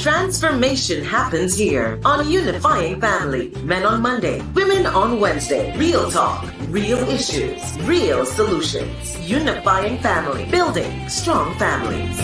Transformation happens here on Unifying Family. Men on Monday, women on Wednesday. Real talk, real issues, real solutions. Unifying Family, building strong families.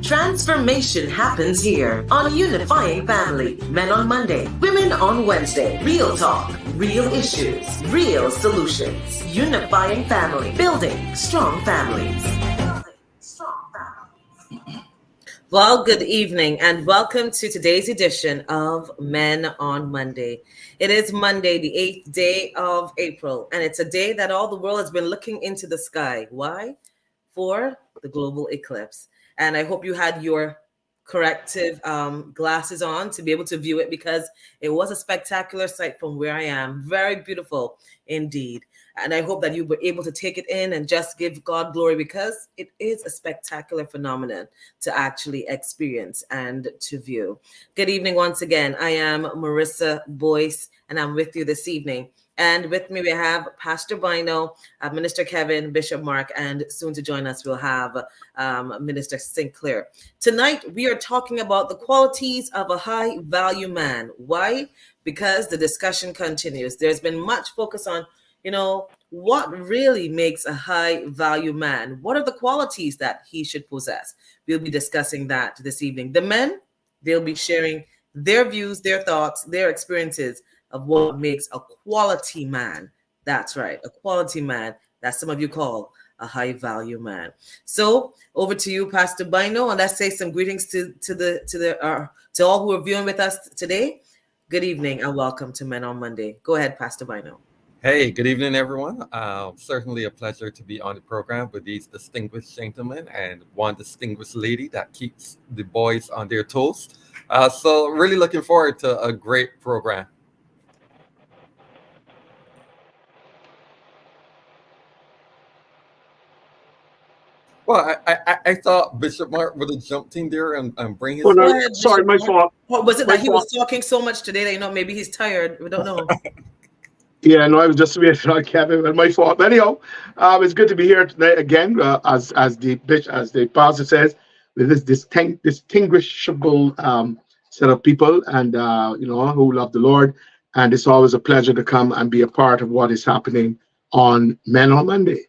Transformation happens here on Unifying Family. Men on Monday, women on Wednesday. Real talk, real issues, real solutions. Unifying Family, building strong families. Well, good evening and welcome to today's edition of Men on Monday. It is Monday, the 8th day of April, and it's a day that all the world has been looking into the sky. Why? For the global eclipse. And I hope you had your corrective glasses on to be able to view it, because it was a spectacular sight from where I am. Very beautiful indeed. And I hope that you were able to take it in and just give God glory, because it is a spectacular phenomenon to actually experience and to view. Good evening once again. I am Marissa Boyce, and I'm with you this evening. And with me, we have Pastor Bino, Minister Kevin, Bishop Mark, and soon to join us, we'll have Minister Sinclair. Tonight, we are talking about the qualities of a high-value man. Why? Because the discussion continues. There's been much focus on, what really makes a high-value man? What are the qualities that he should possess? We'll be discussing that this evening. The men, they'll be sharing their views, their thoughts, their experiences of what makes a quality man. That's right, a quality man that some of you call a high-value man. So over to you, Pastor Bino, and let's say some greetings to all who are viewing with us today. Good evening and welcome to Men on Monday. Go ahead, Pastor Bino. Hey, good evening, everyone. Certainly a pleasure to be on the program with these distinguished gentlemen and one distinguished lady that keeps the boys on their toes. So really looking forward to a great program. Well, I thought Bishop Mark would have jumped in there and bring his... Oh, no, sorry, my fault. What was it that he was talking so much today that, maybe he's tired? We don't know. Yeah, no, I was just waiting on Kevin, but my fault. But anyhow, it's good to be here tonight again, as the pastor says, with this distinguishable set of people, and who love the Lord. And it's always a pleasure to come and be a part of what is happening on Men on Monday.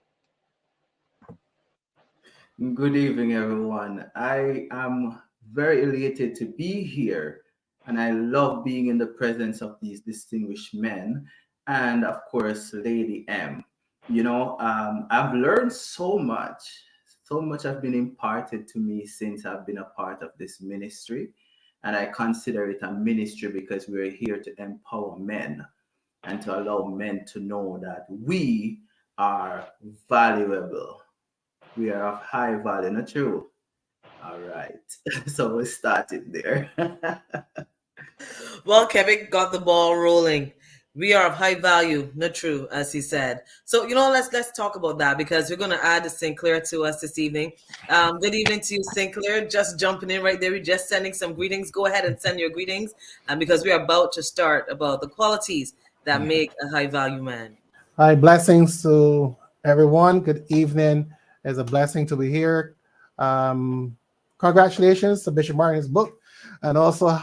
Good evening, everyone. I am very elated to be here, and I love being in the presence of these distinguished men, and of course, Lady M. I've learned so much have been imparted to me since I've been a part of this ministry, and I consider it a ministry because we're here to empower men and to allow men to know that we are valuable. We are of high value, not true? All right. So we started there. Well, Kevin got the ball rolling. We are of high value, not true, as he said. So, let's talk about that, because we're going to add Sinclair to us this evening. Good evening to you, Sinclair. Just jumping in right there. We're just sending some greetings. Go ahead and send your greetings, because we're about to start about the qualities that make a high value man. Hi, blessings to everyone. Good evening. It's a blessing to be here. Congratulations to Bishop Martin's book, and also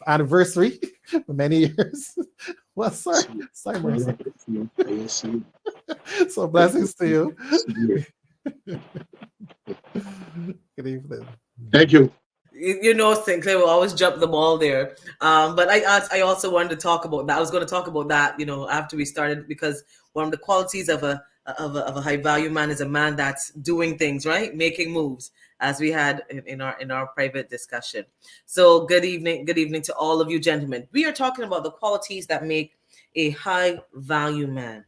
anniversary for many years. Well, sorry, so blessings to you. Good evening. Thank you. you know, Sinclair will always jump the ball there. But I also wanted to talk about that. I was going to talk about that, you know, after we started, because one of the qualities of a high value man is a man that's doing things, right, making moves, as we had in our private discussion. So good evening to all of you gentlemen. We are talking about the qualities that make a high value man.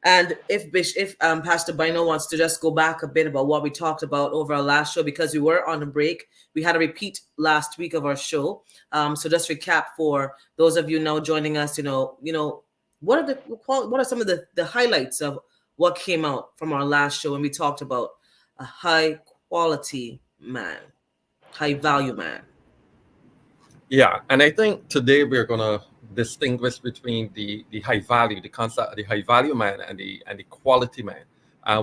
And if Pastor Bino wants to just go back a bit about what we talked about over our last show, because we were on a break, we had a repeat last week of our show. So just recap for those of you now joining us. What are some of the highlights of what came out from our last show when we talked about a high quality man, high value man. Yeah, and I think today we're gonna distinguish between the high value, the concept of the high value man, and the quality man.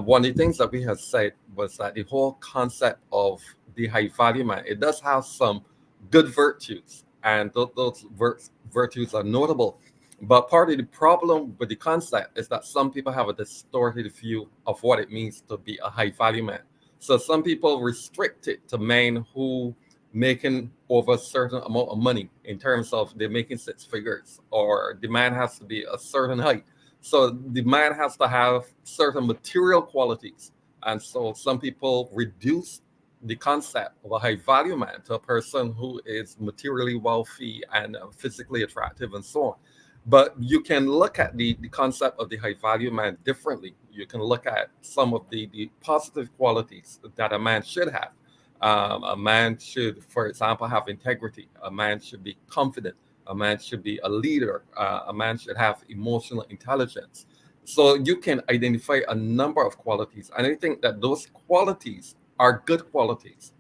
One of the things that we have said was that the whole concept of the high value man, it does have some good virtues, and those virtues are notable. But part of the problem with the concept is that some people have a distorted view of what it means to be a high value man. So some people restrict it to men who making over a certain amount of money, in terms of they're making six figures, or the man has to be a certain height. So the man has to have certain material qualities. And so some people reduce the concept of a high value man to a person who is materially wealthy and physically attractive and so on. But you can look at the concept of the high value man differently. You can look at some of the positive qualities that a man should have. A man should, for example, have integrity. A man should be confident. A man should be a leader. A man should have emotional intelligence. So you can identify a number of qualities. And I think that those qualities are good qualities.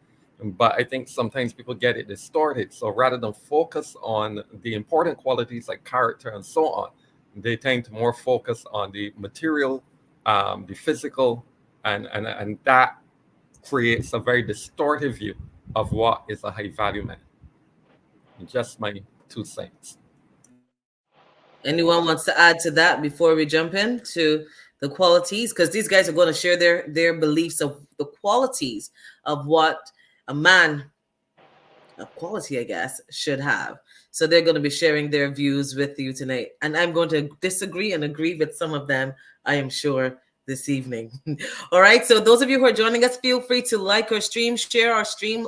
But I think sometimes people get it distorted. So rather than focus on the important qualities like character and so on, they tend to more focus on the material, the physical, and that creates a very distorted view of what is a high value man. Just my 2 cents. Anyone wants to add to that before we jump into the qualities? Because these guys are going to share their beliefs of the qualities of what a man of quality, I guess, should have. So they're going to be sharing their views with you tonight. And I'm going to disagree and agree with some of them, I am sure, this evening. All right. So those of you who are joining us, feel free to like our stream, share our stream,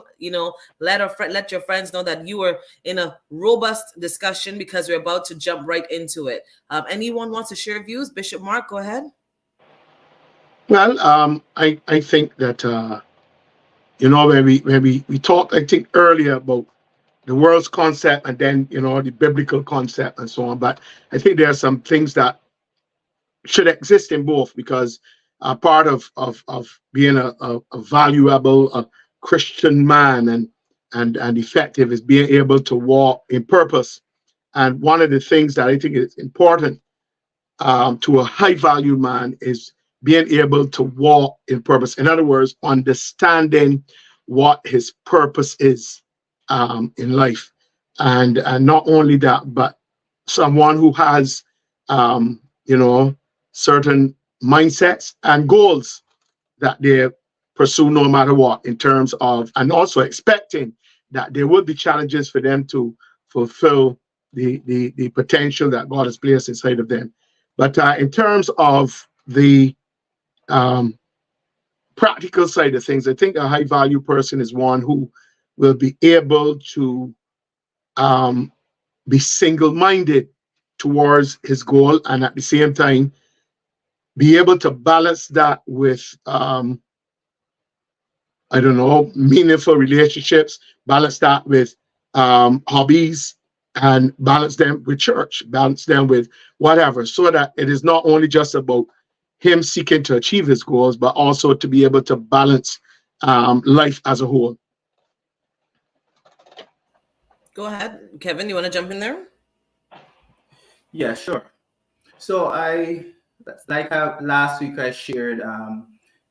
let your friends know that you are in a robust discussion, because we're about to jump right into it. Anyone wants to share views? Bishop Mark, go ahead. Well, I think that when we talked, I think earlier about the world's concept, and then the biblical concept and so on. But I think there are some things that should exist in both, because part of being a valuable Christian man and effective is being able to walk in purpose. And one of the things that I think is important to a high value man is being able to walk in purpose. In other words, understanding what his purpose is in life, and not only that, but someone who has certain mindsets and goals that they pursue no matter what, in terms of, and also expecting that there will be challenges for them to fulfill the potential that God has placed inside of them. But in terms of the practical side of things, I think a high value person is one who will be able to be single-minded towards his goal, and at the same time be able to balance that with meaningful relationships, balance that with hobbies, and balance them with church, balance them with whatever, so that it is not only just about him seeking to achieve his goals, but also to be able to balance life as a whole. Go ahead, Kevin. You want to jump in there? Yeah, sure. So last week I shared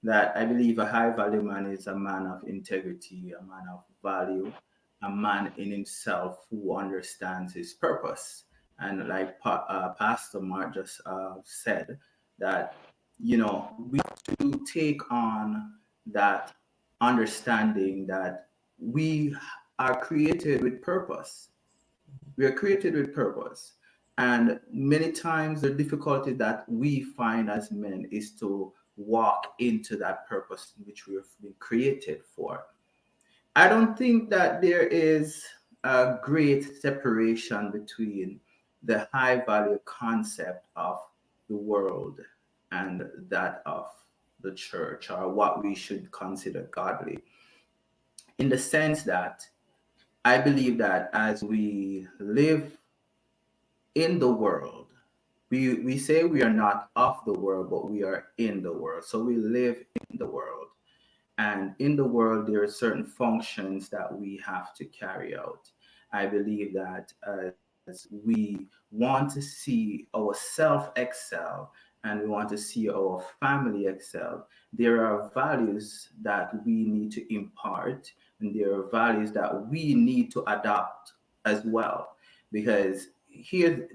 that I believe a high value man is a man of integrity, a man of value, a man in himself who understands his purpose. And like Pastor Mark just said, that we have to take on that understanding that we are created with purpose. We are created with purpose. And many times the difficulty that we find as men is to walk into that purpose which we have been created for. I don't think that there is a great separation between the high value concept of the world and that of the church, or what we should consider godly, in the sense that I believe that as we live in the world, we say we are not of the world, but we are in the world. So we live in the world. And in the world, there are certain functions that we have to carry out. I believe that as we want to see ourselves excel and we want to see our family excel, there are values that we need to impart, and there are values that we need to adopt as well. Because here,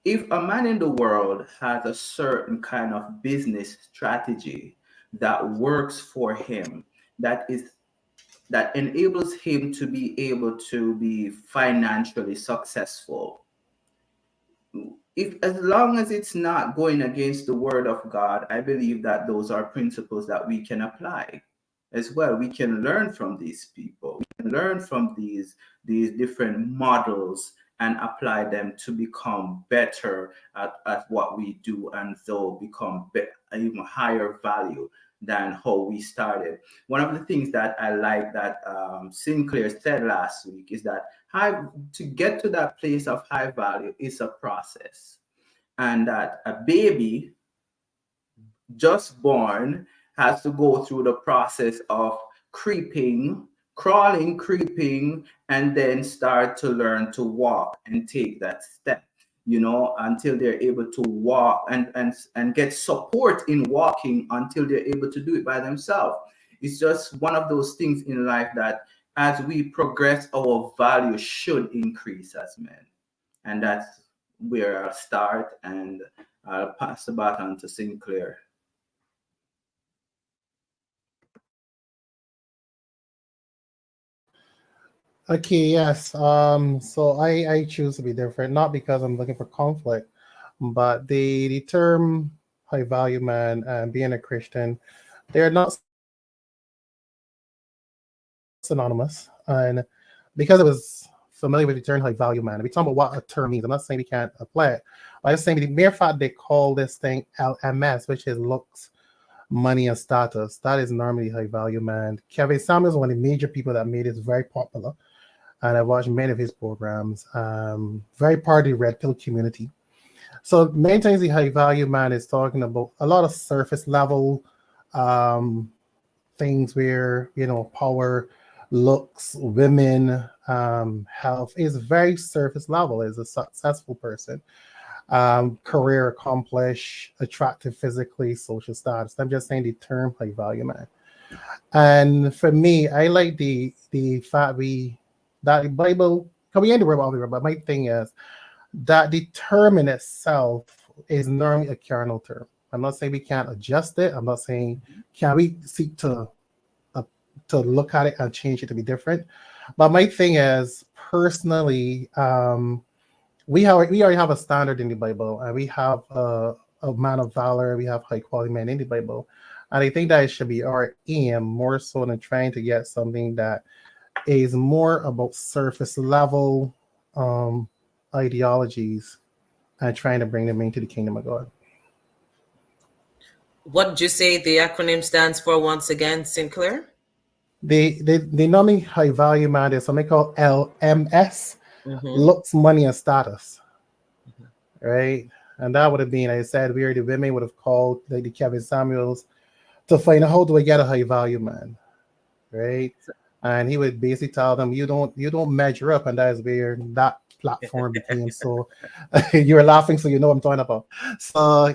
if a man in the world has a certain kind of business strategy that works for him, that enables him to be able to be financially successful, if as long as it's not going against the word of God, I believe that those are principles that we can apply as well. We can learn from these people. We can learn from these different models and apply them to become better at what we do, and so become even higher value than how we started. One of the things that I like that Sinclair said last week is that to get to that place of high value is a process, and that a baby just born has to go through the process of crawling, creeping, and then start to learn to walk and take that step, until they're able to walk and get support in walking until they're able to do it by themselves. It's just one of those things in life that as we progress, our value should increase as men. And that's where I'll start, and I'll pass the baton to Sinclair. Okay, yes. So I choose to be different, not because I'm looking for conflict, but the term high value man and being a Christian, they're not synonymous. And because I was familiar with the term high value man, we talk about what a term means. I'm not saying we can't apply it. I'm just saying the mere fact they call this thing LMS, which is looks, money, and status, that is normally high value man. Kevin Samuels, one of the major people that made it very popular, and I watched many of his programs. Very part of the red pill community. So many times the high value man is talking about a lot of surface level things where, power, looks, women, health is very surface level. Is a successful person, career accomplished, attractive physically, social status. I'm just saying the term high value man. And for me, I like the fact that the Bible, can we end the word, but my thing is that the term in itself is normally a carnal term. I'm not saying we can't adjust it. I'm not saying can we seek to look at it and change it to be different. But my thing is, personally, we already have a standard in the Bible, and we have a man of valor. We have high quality men in the Bible, and I think that it should be our aim more so than trying to get something that is more about surface level ideologies and trying to bring them into the kingdom of God. What did you say the acronym stands for once again, Sinclair? They normally high value man is something called LMS, looks, money, and status. Right? And that would have been, I said, the women would have called like the Kevin Samuels to find out how do I get a high value man. Right? And he would basically tell them, you don't measure up, and that is where that platform became so you're laughing, so you know what I'm talking about. So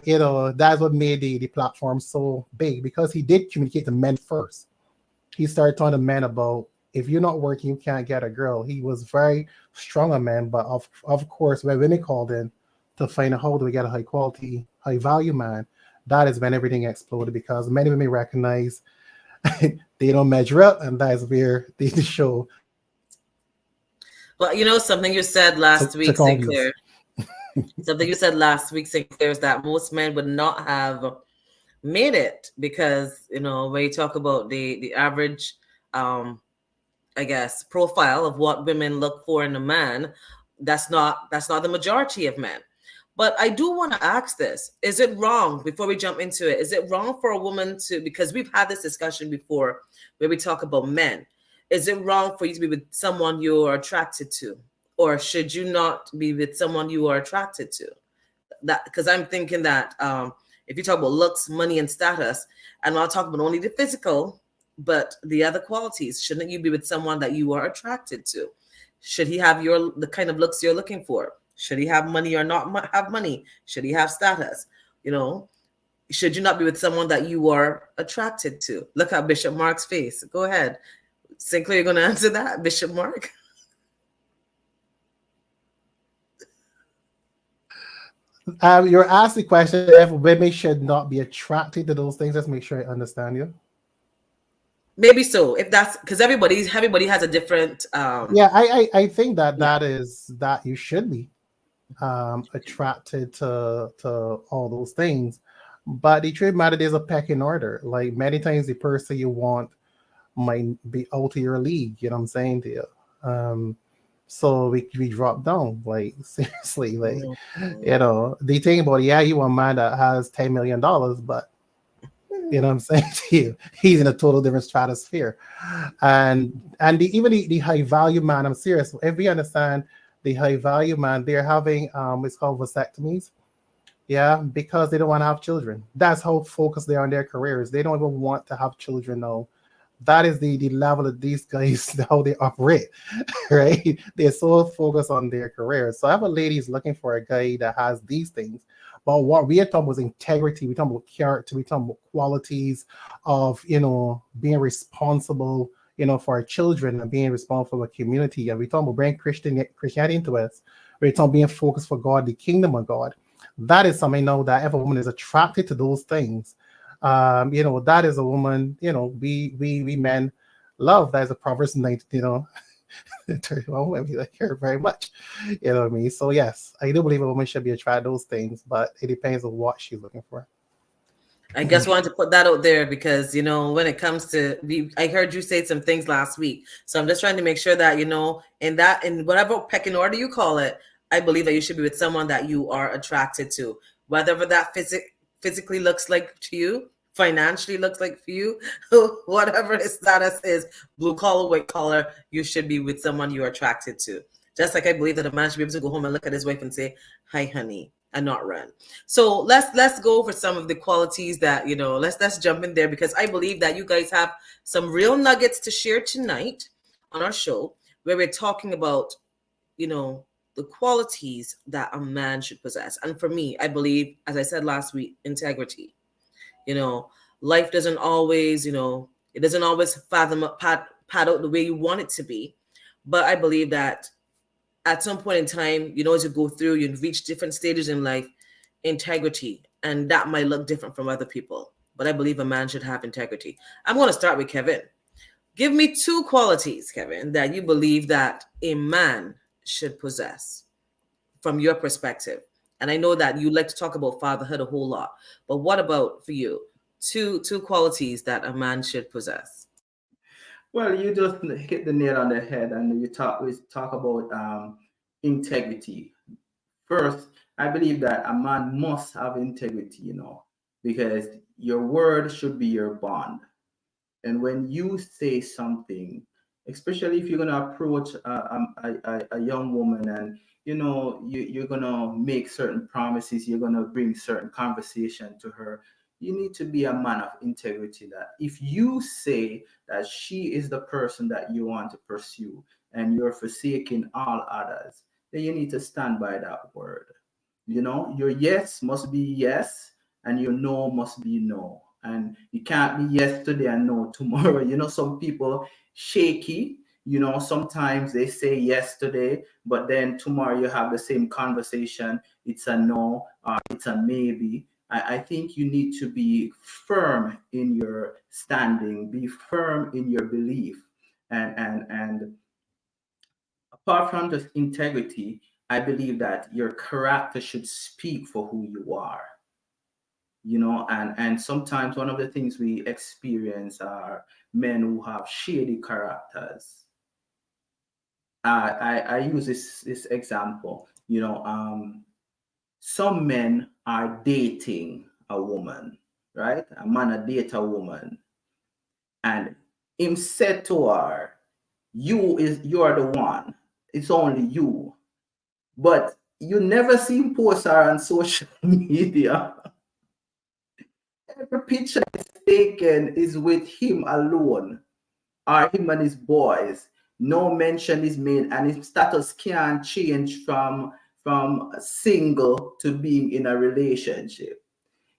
that's what made the platform so big, because he did communicate to men first. He started talking to men about, if you're not working, you can't get a girl. He was very strong on men, but of course when women called in to find out how do we get a high quality, high value man, that is when everything exploded, because many women recognize they don't measure up, and that's where they show Well, you know, something you said last to week, confuse. Sinclair. Something you said last week, Sinclair, is that most men would not have made it because, you know, when you talk about the average, I guess, profile of what women look for in a man, that's not the majority of men. But I do want to ask this: is it wrong, before we jump into it? Is it wrong for a woman to, because we've had this discussion before where we talk about men? Is it wrong for you to be with someone you are attracted to, or should you not be with someone you are attracted to? That, because I'm thinking that if you talk about looks, money, and status, and I'll talk about only the physical, but the other qualities, shouldn't you be with someone that you are attracted to? Should he have the kind of looks you're looking for? Should he have money or not have money? Should he have status? You know, should you not be with someone that you are attracted to? Look at Bishop Mark's face. Go ahead. Sinclair, you're going to answer that, Bishop Mark? You're asked the question if women should not be attracted to those things. Let's make sure I understand you. Maybe so. If that's because everybody has a different. Yeah, I think that is that you should be attracted to all those things, but the truth matter, there's a pecking order. Like many times, the person you want might be out of your league. You know what I'm saying to you? So we drop down. Like seriously, like you know, the thing about it, yeah, you want a man that has $10 million, but you know what I'm saying to you, he's in a total different stratosphere. And even the high value man, I'm serious. If we understand the high value man, they're having it's called vasectomies. Yeah, because they don't want to have children. That's how focused they are on their careers. They don't even want to have children now. That is the level of these guys, how they operate, right? They're so focused on their careers. So I have a ladies looking for a guy that has these things. But what we are talking about is integrity. We're talking about character. We're talking about qualities of, you know, being responsible, you know, for our children and being responsible for the community. And we're talking about bringing Christianity into us. We're talking about being focused for God, the kingdom of God. That is something now that if a woman is attracted to those things, you know, that is a woman, you know, we men love. That is a Proverbs 19, you know, 31 women we like her very much. You know what I mean? So yes, I do believe a woman should be attracted to those things, but it depends on what she's looking for. I just wanted to put that out there because, you know, when it comes to, I heard you say some things last week. So I'm just trying to make sure that, you know, in whatever pecking order you call it, I believe that you should be with someone that you are attracted to, whatever that physically looks like to you, financially looks like for you, whatever his status is, blue collar, white collar, you should be with someone you're attracted to. Just like I believe that a man should be able to go home and look at his wife and say, "Hi, honey," and not run. So let's go over some of the qualities that, you know, let's jump in there, because I believe that you guys have some real nuggets to share tonight on our show, where we're talking about, you know, the qualities that a man should possess. And for me, I believe, as I said last week, integrity. You know, life doesn't always, you know, it doesn't always pad out the way you want it to be. But I believe that at some point in time, you know, as you go through, you reach different stages in life, integrity, and that might look different from other people. But I believe a man should have integrity. I'm going to start with Kevin. Give me 2 qualities, Kevin, that you believe that a man should possess from your perspective. And I know that you like to talk about fatherhood a whole lot, but what about for you? Two qualities that a man should possess. Well, you just hit the nail on the head, and we talk about integrity. First, I believe that a man must have integrity, you know, because your word should be your bond. And when you say something, especially if you're gonna approach a young woman, and you know you're gonna make certain promises, you're gonna bring certain conversation to her, you need to be a man of integrity. That if you say that she is the person that you want to pursue and you're forsaking all others, then you need to stand by that word. You know, your yes must be yes, and your no must be no. And you can't be yes today and no tomorrow. You know, some people shaky. You know, sometimes they say yes today, but then tomorrow you have the same conversation. It's a no or it's a maybe. I think you need to be firm in your standing, be firm in your belief, and apart from just integrity, I believe that your character should speak for who you are. You know, and sometimes one of the things we experience are men who have shady characters. I use this example. You know, some men are dating a woman, right? A man a date a woman, and him said to her, you're the one. It's only you. But you never see him post her on social media. Every picture is taken is with him alone, or him and his boys. No mention is made, and his status can't change from single to being in a relationship.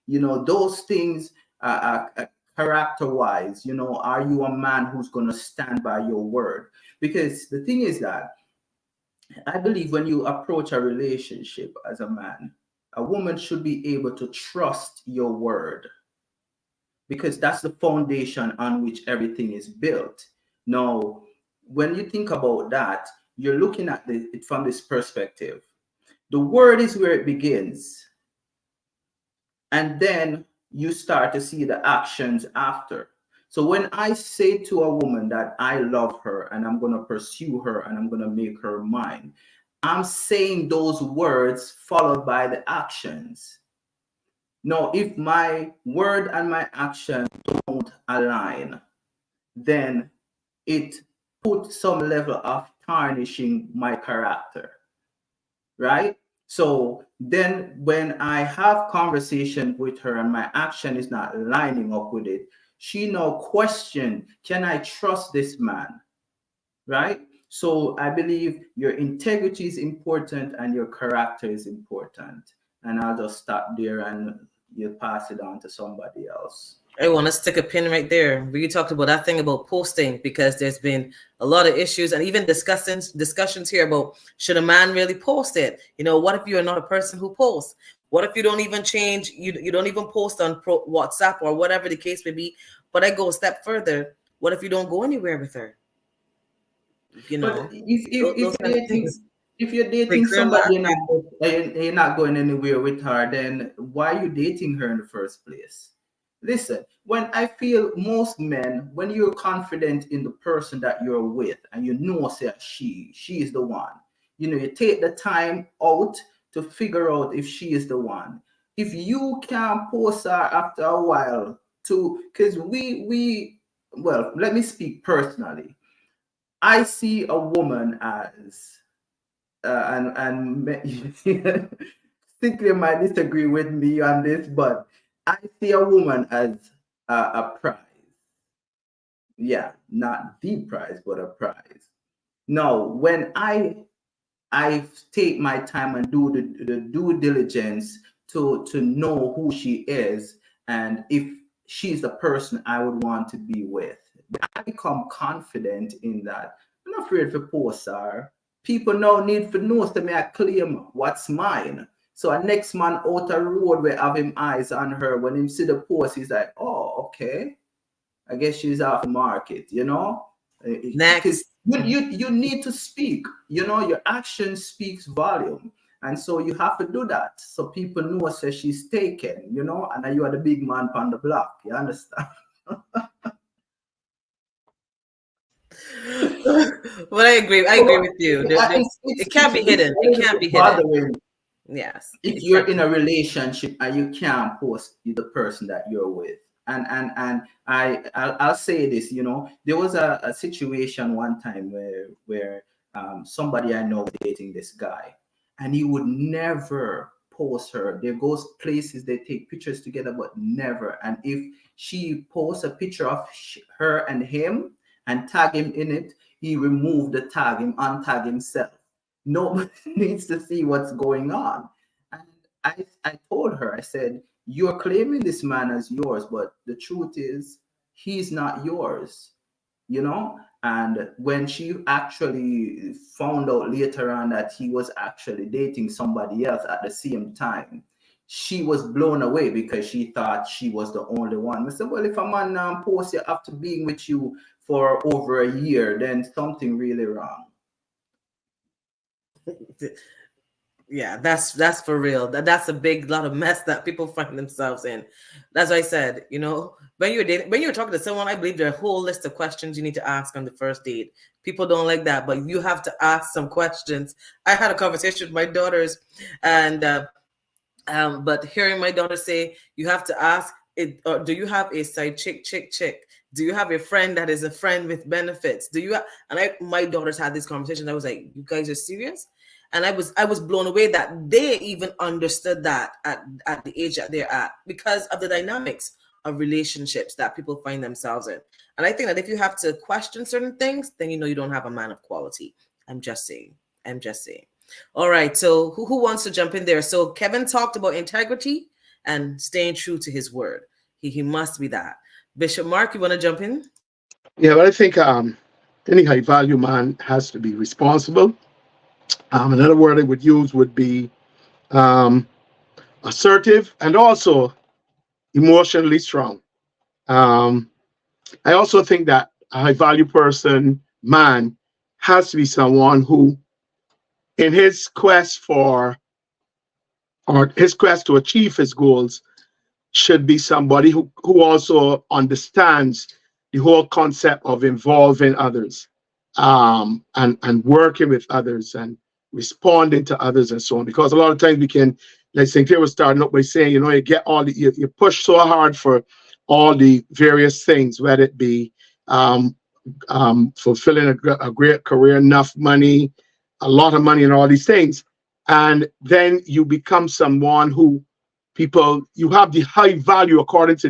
You know, those things are character-wise. You know, are you a man who's going to stand by your word? Because the thing is that I believe when you approach a relationship as a man, a woman should be able to trust your word, because that's the foundation on which everything is built. Now, when you think about that, you're looking at it from this perspective. The word is where it begins, and then you start to see the actions after. So when I say to a woman that I love her and I'm going to pursue her and I'm going to make her mine, I'm saying those words followed by the actions. Now, if my word and my action don't align, then it puts some level of tarnishing my character, right? So then when I have conversation with her and my action is not lining up with it, she now question, can I trust this man, right? So I believe your integrity is important and your character is important. And I'll just stop there and you pass it on to somebody else. I want to stick a pin right there. We talked about that thing about posting, because there's been a lot of issues and even discussions here about, should a man really post it? You know, what if you're not a person who posts? What if you don't even change? You don't even post on WhatsApp or whatever the case may be. But I go a step further. What if you don't go anywhere with her? You know, But if you're dating Break her somebody back. you're not going anywhere with her, then why are you dating her in the first place? Listen, when I feel most men, when you're confident in the person that you're with and you know say she is the one, you know, you take the time out to figure out if she is the one. If you can post her after a while because well, let me speak personally. I see a woman as and Cynthia might disagree with me on this, but I see a woman as a prize. Yeah, not the prize, but a prize. Now, when I take my time and do the due diligence to know who she is and if she's the person I would want to be with, I become confident in that. I'm not afraid to post her. People now need to know to me I claim what's mine. So a next man out the road will have him eyes on her. When him see the post, he's like, oh, okay. I guess she's off the market, you know? Next. You need to speak. You know, your action speaks volume. And so you have to do that so people know say she's taken, you know, and you are the big man on the block. You understand? But I agree with you. It can't be hidden. It can't be hidden. Yes. If you're in a relationship and you can't post the person that you're with. And I'll say this, you know, there was a situation one time where somebody I know was dating this guy, and he would never post her. They go places, they take pictures together, but never. And if she posts a picture of her and him and tag him in it, he removed the tag, him untag himself. Nobody needs to see what's going on. And I told her, I said, you're claiming this man as yours, but the truth is he's not yours, you know? And when she actually found out later on that he was actually dating somebody else at the same time, she was blown away because she thought she was the only one. I said, well, if a man posts you after being with you for over a year, then something really wrong. Yeah, that's for real. That's a big lot of mess that people find themselves in. That's why I said, when you're talking to someone, I believe there are a whole list of questions you need to ask on the first date. People don't like that, but you have to ask some questions. I had a conversation with my daughters, and but hearing my daughter say, you have to ask it, or do you have a side chick? Do you have a friend that is a friend with benefits? My daughters had this conversation. I was like, you guys are serious? And I was blown away that they even understood that at the age that they're at, because of the dynamics of relationships that people find themselves in. And I think that if you have to question certain things, then you don't have a man of quality. I'm just saying. All right. So who wants to jump in there? So Kevin talked about integrity and staying true to his word. He must be that. Bishop Mark, you want to jump in? Yeah, but I think any high value man has to be responsible. Another word I would use would be assertive and also emotionally strong. I also think that a high value man, has to be someone who, in his quest to achieve his goals, should be somebody who also understands the whole concept of involving others, and working with others and responding to others and so on. Because a lot of times we can, like Sinclair was starting up by saying, you get all you push so hard for all the various things, whether it be fulfilling a great career, enough money, a lot of money, and all these things, and then you become someone who you have the high value according to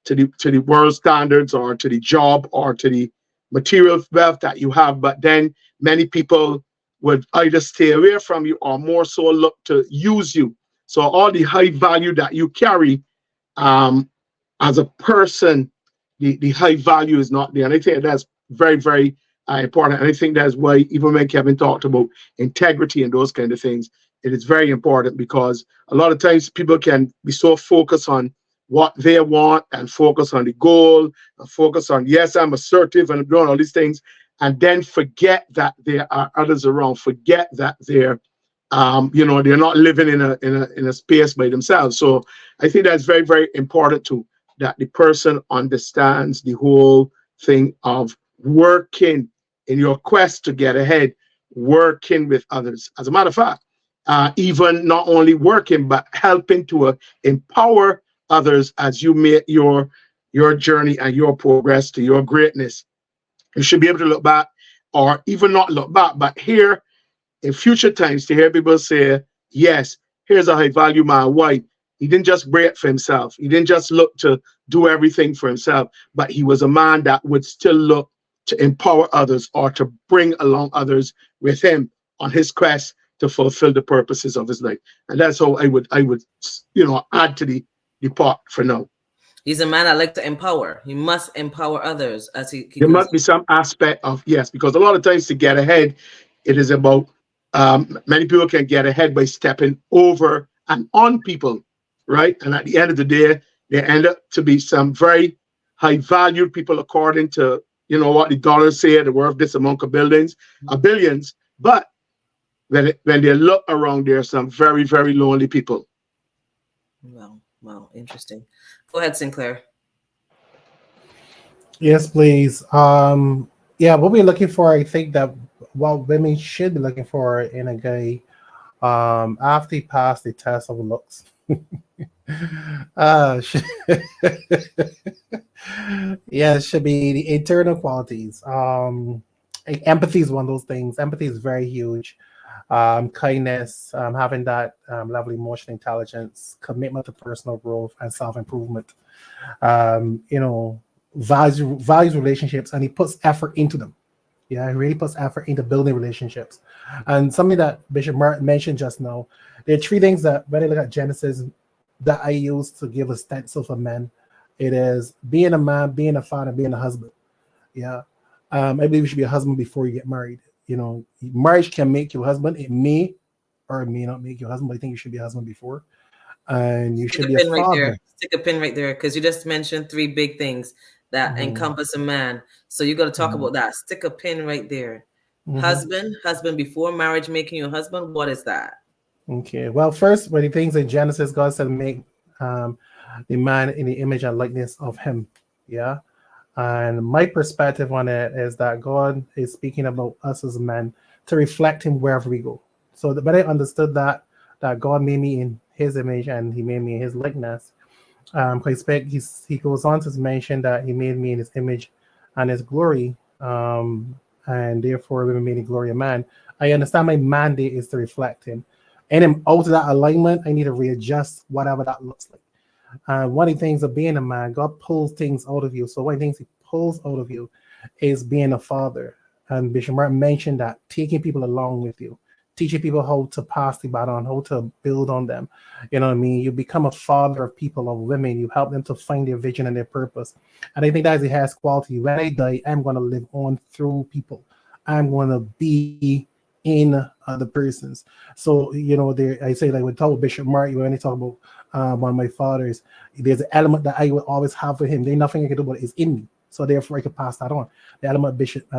the world standards, or to the job, or to the material wealth that you have, but then many people would either stay away from you or more so look to use you. So all the high value that you carry as a person, the high value is not there. And I think that's very, very important. And I think that's why, even when Kevin talked about integrity and those kind of things, it is very important, because a lot of times people can be so focused on what they want and focus on the goal and focus on, yes, I'm assertive and doing all these things, and then forget that there are others around, forget that they're they're not living in a space by themselves. So I think that's very, very important too, that the person understands the whole thing of working in your quest to get ahead, working with others. As a matter of fact, even not only working, but helping to empower others as you make your journey and your progress to your greatness. You should be able to look back, or even not look back, but hear in future times to hear people say, yes, here's a high value man. Why? He didn't just break for himself. He didn't just look to do everything for himself, but he was a man that would still look to empower others, or to bring along others with him on his quest to fulfill the purposes of his life. And that's how I would add to the part for now. He's a man that likes to empower. He must empower others as he there must be some aspect of, yes, because a lot of times to get ahead, it is about many people can get ahead by stepping over and on people, right? And at the end of the day, they end up to be some very high valued people according to what the dollars say, the worth of this amount of billions. But when they look around, there are some very, very lonely people. Wow, interesting. Go ahead, Sinclair. Yes, please. What we're looking for, I think that what women should be looking for in a guy, after he passed the test of looks. It should be the internal qualities. Empathy is one of those things. Empathy is very huge. Kindness, having that level of emotional intelligence, commitment to personal growth and self-improvement. Values relationships, and he puts effort into them. Yeah, he really puts effort into building relationships. And something that Bishop Martin mentioned just now, there are three things that when I look at Genesis that I use to give a stencil for men. It is being a man, being a father, being a husband. Yeah. I believe you should be a husband before you get married. Marriage can make you a husband. It may or it may not make you a husband, but I think you should be a husband before. and you Stick should a be a pin right there. father. Stick a pin right there, because you just mentioned three big things that Mhm. encompass a man. So you got to talk Mhm. about that. Stick a pin right there. Mhm. Husband before marriage, making you a husband. What is that? Okay. Well, first, when the things in Genesis, God said, make um, the man in the image and likeness of Him. Yeah. And my perspective on it is that God is speaking about us as men to reflect Him wherever we go. So when I understood that God made me in His image and He made me in His likeness, he goes on to mention that He made me in His image and His glory, and therefore we made in glory of man. I understand my mandate is to reflect Him, and out of that alignment, I need to readjust whatever that looks like. One of the things of being a man, God pulls things out of you. So one of the things He pulls out of you is being a father. And Bishop Martin mentioned that taking people along with you, teaching people how to pass the baton, how to build on them. You know what I mean? You become a father of people, of women. You help them to find their vision and their purpose. And I think that it has quality. When I die, I'm going to live on through people. I'm going to be in other persons. So, I say, like, when talk about Bishop Martin, when I talk about one of my fathers, there's an element that I will always have for him. There's nothing I can do, but it's in me. So therefore, I can pass that on. The element of Bishop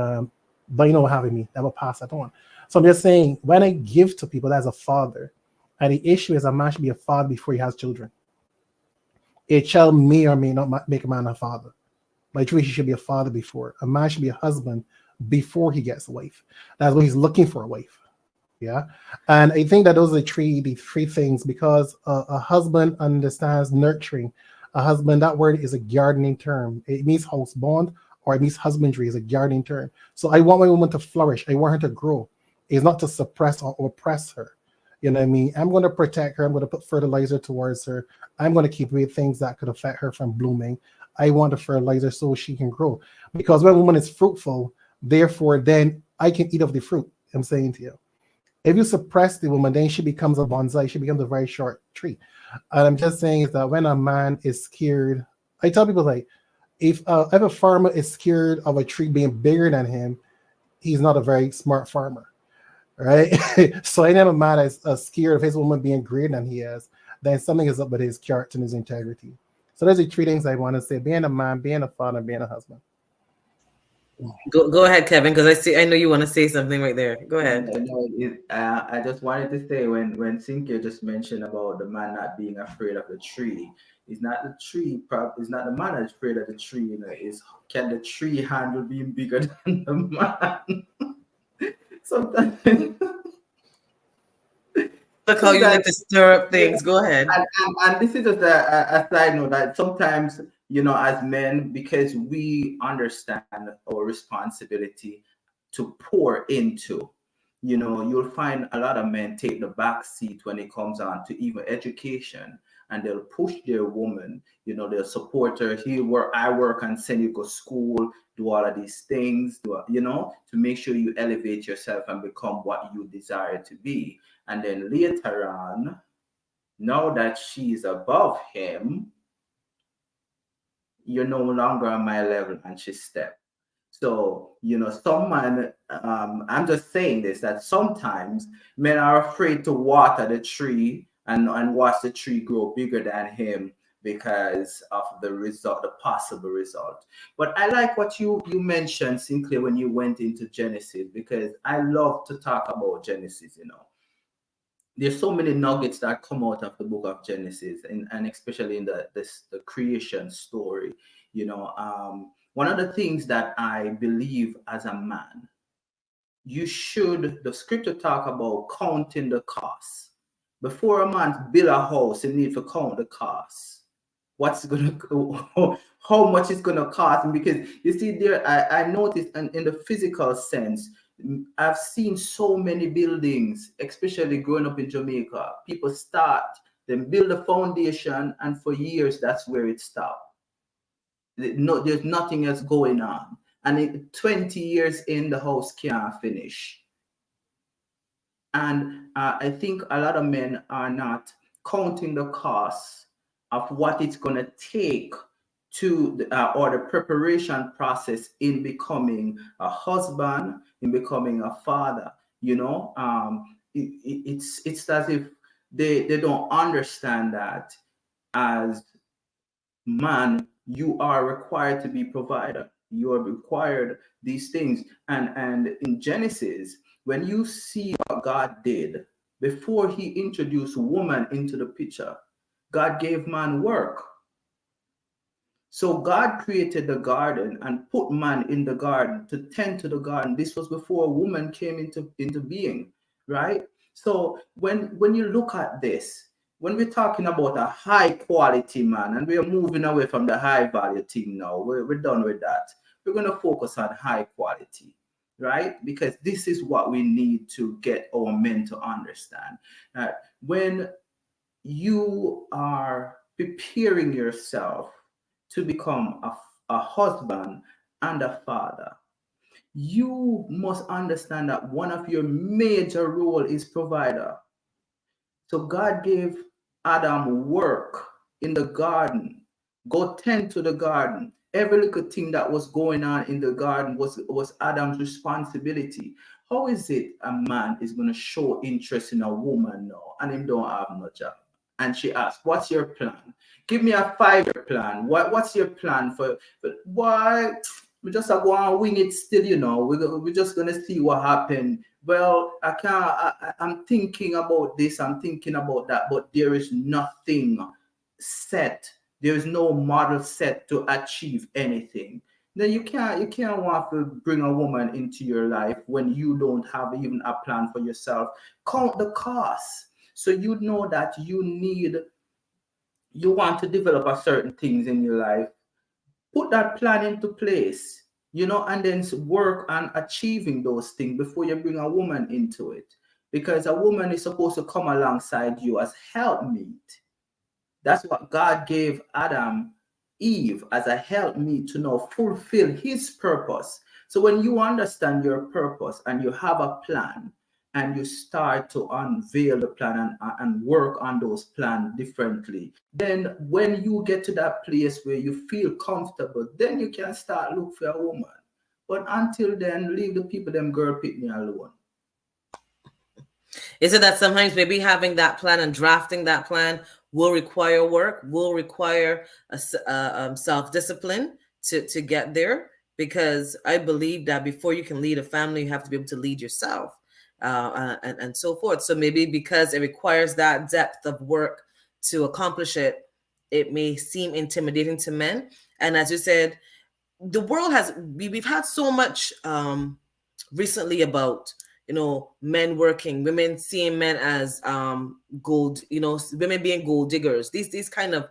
Bino having me, that will pass that on. So I'm just saying, when I give to people as a father, and the issue is a man should be a father before he has children. A child may or may not make a man a father. But truly, he should be a father before. A man should be a husband before he gets a wife. That's what he's looking for, a wife. Yeah, and I think that those are the three things, because a husband understands nurturing. A husband, that word is a gardening term. It means house bond, or it means husbandry, is a gardening term. So I want my woman to flourish. I want her to grow. It's not to suppress or oppress her. You know what I mean? I'm going to protect her. I'm going to put fertilizer towards her. I'm going to keep away things that could affect her from blooming. I want the fertilizer so she can grow. Because when a woman is fruitful, therefore, then I can eat of the fruit. I'm saying to you. If you suppress the woman, then she becomes a bonsai. She becomes a very short tree. And I'm just saying is that when a man is scared, I tell people, like, if a farmer is scared of a tree being bigger than him, he's not a very smart farmer, right? So anytime a man is scared of his woman being greater than he is, then something is up with his character and his integrity. So those are three things I want to say: being a man, being a father, being a husband. Go ahead, Kevin, because I know you want to say something right there. Go ahead. No, I just wanted to say, when Cynthia just mentioned about the man not being afraid of the tree, it's not the tree. It's not the man that's afraid of the tree. Is, can the tree handle being bigger than the man? Sometimes. Look how you like to stir up things. Go ahead. And this is just a side note that sometimes, as men, because we understand our responsibility to pour into, you'll find a lot of men take the back seat when it comes on to even education, and they'll push their woman, they'll support her. Here where I work and send you to school, do all of these things, to make sure you elevate yourself and become what you desire to be. And then later on, now that she's above him, you're no longer on my level, and she stepped. So, someone, I'm just saying this, that sometimes men are afraid to water the tree and watch the tree grow bigger than him because of the result, the possible result. But I like what you mentioned, Sinclair, when you went into Genesis, because I love to talk about Genesis. There's so many nuggets that come out of the book of Genesis, and especially in the creation story. One of the things that I believe as a man, the scripture talk about counting the cost. Before a man build a house, you need to count the cost. What's gonna how much it's gonna cost him? Because you see, there I noticed in the physical sense, I've seen so many buildings, especially growing up in Jamaica. People start, then build a foundation, and for years that's where it stopped. No, there's nothing else going on. And 20 years in, the house can't finish. And I think a lot of men are not counting the costs of what it's going to take to or the preparation process in becoming a husband, in becoming a father. It's as if They don't understand that as man, you are required to be provider. You are required these things. And in Genesis, when you see what God did before he introduced woman into the picture, God gave man work. So God created the garden and put man in the garden to tend to the garden. This was before a woman came into being, right? So when you look at this, when we're talking about a high quality man, and we're moving away from the high value thing now, we're done with that. We're going to focus on high quality, right? Because this is what we need to get our men to understand. When you are preparing yourself to become a husband and a father, you must understand that one of your major role is provider. So God gave Adam work in the garden. Go tend to the garden. Every little thing that was going on in the garden was Adam's responsibility. How is it a man is going to show interest in a woman now and him don't have no job? And she asked, "What's your plan? Give me a 5-year plan. What's your plan for? But why? We just are going to wing it still, you know. We're just going to see what happens. Well, I can't. I'm thinking about this. I'm thinking about that. But there is nothing set. There is no model set to achieve anything. Then you can't want to bring a woman into your life when you don't have even a plan for yourself. Count the costs. So you know that you want to develop a certain things in your life. Put that plan into place, you know, and then work on achieving those things before you bring a woman into it. Because a woman is supposed to come alongside you as helpmeet. That's what God gave Adam, Eve as a helpmeet to now fulfill his purpose. So when you understand your purpose and you have a plan, and you start to unveil the plan and work on those plans differently, then when you get to that place where you feel comfortable, then you can start look for a woman. But until then, leave the people, them girl pick me alone. Is it that sometimes maybe having that plan and drafting that plan will require work, will require a self-discipline to get there? Because I believe that before you can lead a family, you have to be able to lead yourself. And so forth. So maybe because it requires that depth of work to accomplish it, it may seem intimidating to men. And as you said, the world we've had so much recently about, you know, men working, women seeing men as gold, you know, women being gold diggers. These kind of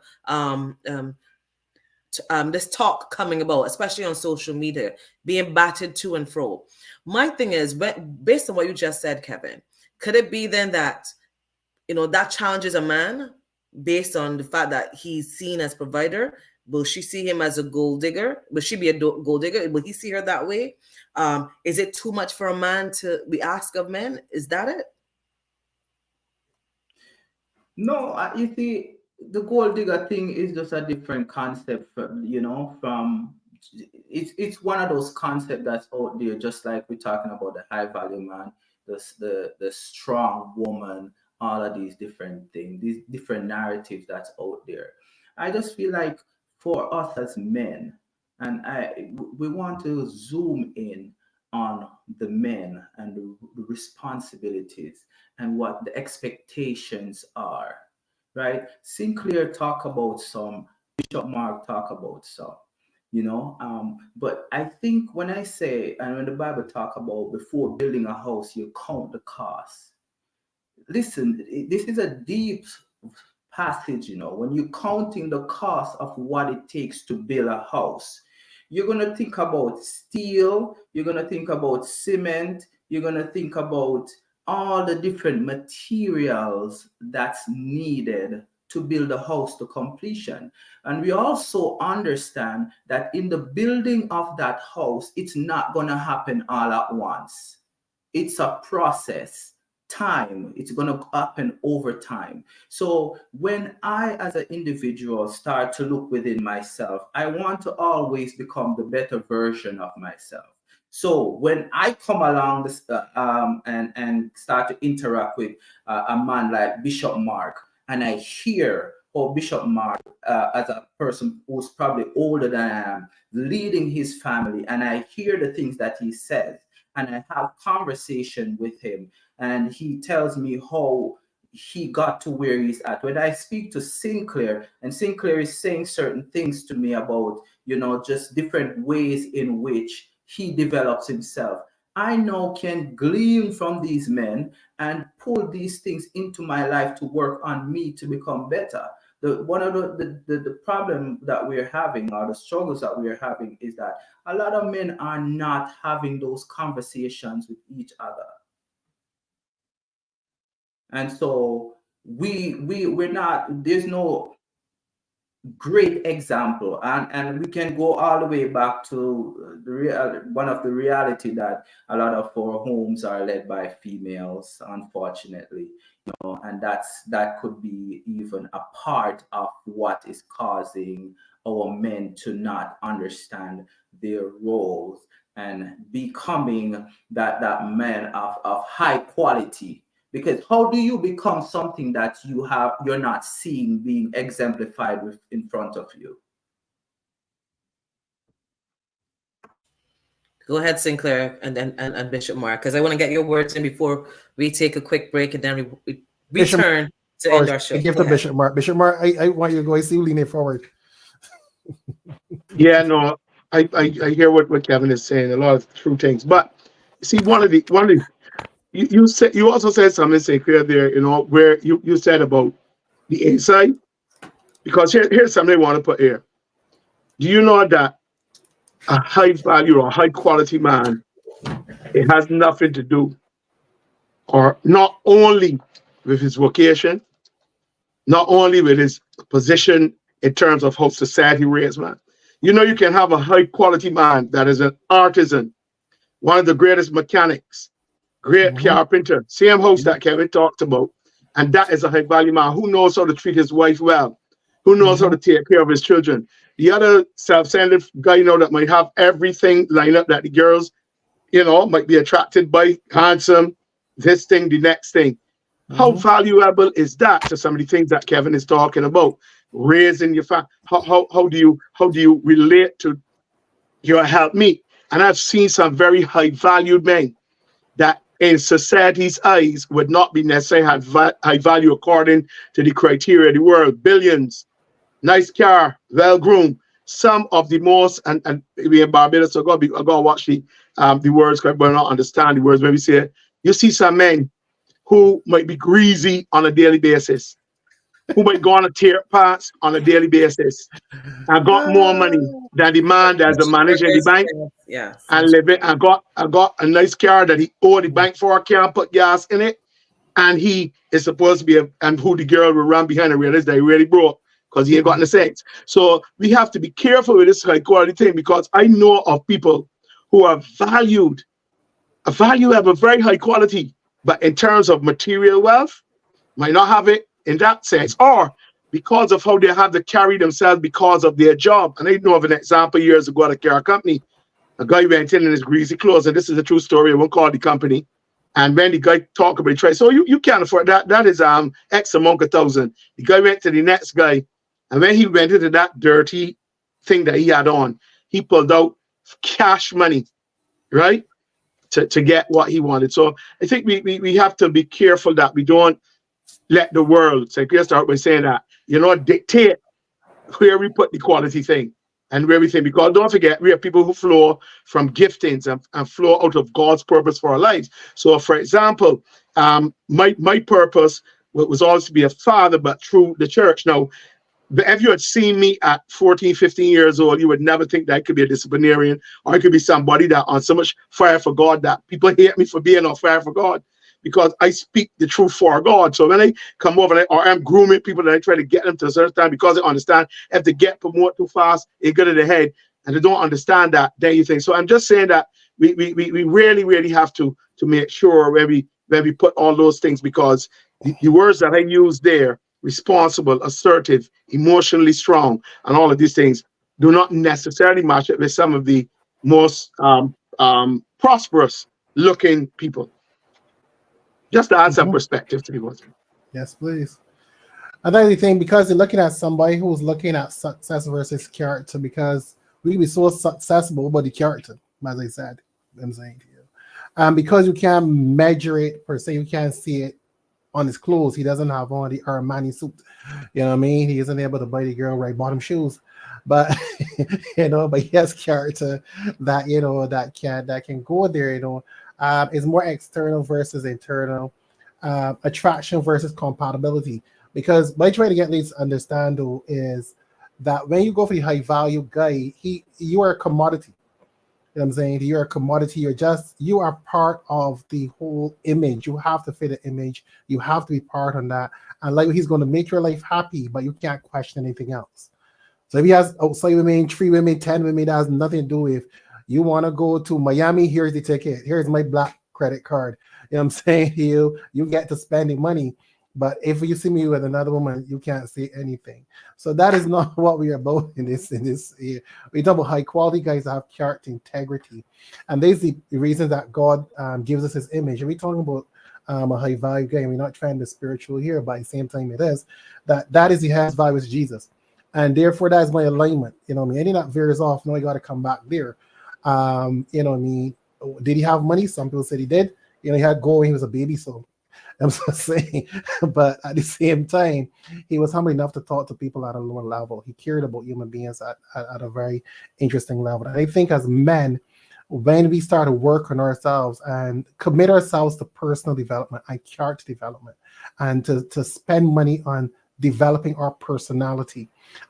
this talk coming about, especially on social media, being batted to and fro. My thing is, based on what you just said, Kevin, could it be then that, you know, that challenges a man based on the fact that he's seen as provider? Will she see him as a gold digger? Will she be a gold digger? Will he see her that way? Is it too much for a man to be asked of men? Is that it? No, you see, the gold digger thing is just a different concept, you know, from it's one of those concepts that's out there, just like we're talking about the high value man, the strong woman, all of these different things, these different narratives that's out there. I just feel like for us as men, and we want to zoom in on the men and the responsibilities and what the expectations are, right? Sinclair talk about some, Bishop Mark talk about some, you know. But I think when I say, and when the Bible talk about before building a house, you count the cost. Listen, this is a deep passage, you know. When you're counting the cost of what it takes to build a house, you're going to think about steel, you're going to think about cement, you're going to think about all the different materials that's needed to build a house to completion. And we also understand that in the building of that house, it's not going to happen all at once. It's a process. Time, it's going to happen over time. So when I as an individual start to look within myself, I want to always become the better version of myself. So when I come along this and start to interact with a man like Bishop Mark, and I hear how Bishop Mark, as a person who's probably older than I am, leading his family, and I hear the things that he says, and I have conversation with him, and he tells me how he got to where he's at. When I speak to Sinclair, and Sinclair is saying certain things to me about, just different ways in which he develops himself, I now can glean from these men and pull these things into my life to work on me to become better. One of the problem that we're having, or the struggles that we're having, is that a lot of men are not having those conversations with each other. And so we're not, there's no great example, and we can go all the way back to one of the reality that a lot of our homes are led by females, unfortunately, and that could be even a part of what is causing our men to not understand their roles and becoming that man of high quality. Because how do you become something that you're not seeing being exemplified in front of you? Go ahead, Sinclair, and then and Bishop Mark, because I want to get your words in before we take a quick break, and then we return to end our show. Give to Bishop Mark. Bishop Mark, I want you to go. I see you leaning forward. Yeah, no, I hear what Kevin is saying, a lot of true things. But see, one of the you also said something, Sinclair, there, where you said about the inside, because here's something I want to put here. Do you know that a high value or high quality man, it has nothing to do, or not only with his vocation, not only with his position in terms of how society rates man. You can have a high quality man that is an artisan, one of the greatest mechanics, great carpenter, same house that Kevin talked about, and that is a high value man who knows how to treat his wife well, who knows how to take care of his children. The other self-centered guy, that might have everything lined up that the girls, might be attracted by, handsome, this thing, the next thing. How valuable is that to some of the things that Kevin is talking about? Raising your family. How do you relate to your helpmeet? And I've seen some very high valued men that in society's eyes would not be necessarily high value according to the criteria of the world. Billions, nice car, well groomed. Some of the most, and we in Barbados, so I gotta watch the words, because I don't understand the words. When we say, you see some men who might be greasy on a daily basis, who might go on a tear parts on a daily basis, and got more money than the man that's the manager in the bank. Yeah. And living, I got a nice car that he owed the bank for, can't put gas in it, and he is supposed to be and who the girl will run behind and realize that he really broke because he ain't got the sense. So we have to be careful with this high quality thing, because I know of people who are valued, have a very high quality, but in terms of material wealth, might not have it in that sense, or because of how they have to carry themselves because of their job. And I know of an example years ago at a car company. A guy went in his greasy clothes, and this is a true story. I won't call the company. And when the guy talked about it, so you can't afford that. That is X amount of thousand. The guy went to the next guy, and when he went into that dirty thing that he had on, he pulled out cash money, right, to get what he wanted. So I think we have to be careful that we don't let the world, so I start by saying that, dictate where we put the quality thing and where we think, because don't forget, we have people who flow from giftings and flow out of God's purpose for our lives. So for example, my purpose was always to be a father, but through the church. Now, if you had seen me at 14, 15 years old, you would never think that I could be a disciplinarian, or I could be somebody that on so much fire for God that people hate me for being on fire for God, because I speak the truth for God. So when I come over or I'm grooming people, that I try to get them to a certain time, because I understand if they get promoted too fast, it go to the head, and they don't understand that, then you think. So I'm just saying that we really, really have to make sure when we put all those things, because the words that I use there, responsible, assertive, emotionally strong, and all of these things do not necessarily match up with some of the most prosperous looking people. Just to add some Mhm. perspective to people. Yes, please. Another thing, because you're looking at somebody who's looking at success versus character, because we can be so successful about the character, as I said, I'm saying to you. Because you can't measure it per se, you can't see it on his clothes. He doesn't have on the Armani suit. You know what I mean? He isn't able to buy the girl right bottom shoes. But but he has character that that can go there, it's more external versus internal, attraction versus compatibility. Because what I try to get ladies to understand though is that when you go for the high value guy, you are a commodity. You know what I'm saying? You're a commodity. You are part of the whole image. You have to fit the image. You have to be part on that. And like he's going to make your life happy, but you can't question anything else. So if he has outside women, 3 women, 10 women, that has nothing to do with you want to go to Miami, here's the ticket. Here's my black credit card. You know what I'm saying? You get to spend the money. But if you see me with another woman, you can't see anything. So that is not what we are about in this. We talk about high quality guys that have character integrity. And there's the reason that God gives us his image. And we're talking about a high value guy. We're not trying to be spiritual here, but at the same time it is that is the highest value is Jesus. And therefore that is my alignment. You know what I mean? Any that veers off, no, I got to come back there. You know what I mean? Did he have money? Some people said he did. He had gold when he was a baby, so I'm just saying. But at the same time, he was humble enough to talk to people at a lower level. He cared about human beings at a very interesting level. And I think as men, when we start to work on ourselves and commit ourselves to personal development and character development and to spend money on developing our personality,